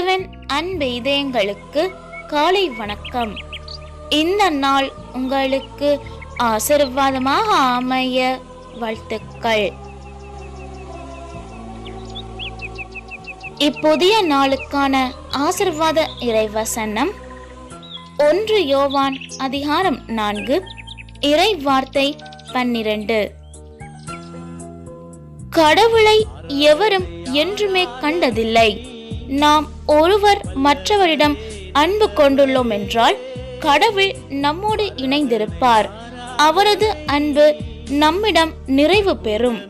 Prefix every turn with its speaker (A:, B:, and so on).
A: கிறிஸ்துவின் அன்பு இதயங்களுக்கு காலை வணக்கம். இந்த நாள் உங்களுக்கு ஆசீர்வாதமாக அமைய வாழ்த்துக்கள். இப்புதிய நாளுக்கான ஆசீர்வாத இறைவசனம் 1 யோவான் அதிகாரம் 4 இறை வார்த்தை 12. கடவுளை எவரும் என்றுமே கண்டதில்லை. நாம் ஒருவர் மற்றவரிடம் அன்பு கொண்டுள்ளோம் என்றால் கடவுள் நம்மோடு இணைந்திருப்பார். அவரது அன்பு நம்மிடம் நிறைவு பெறும்.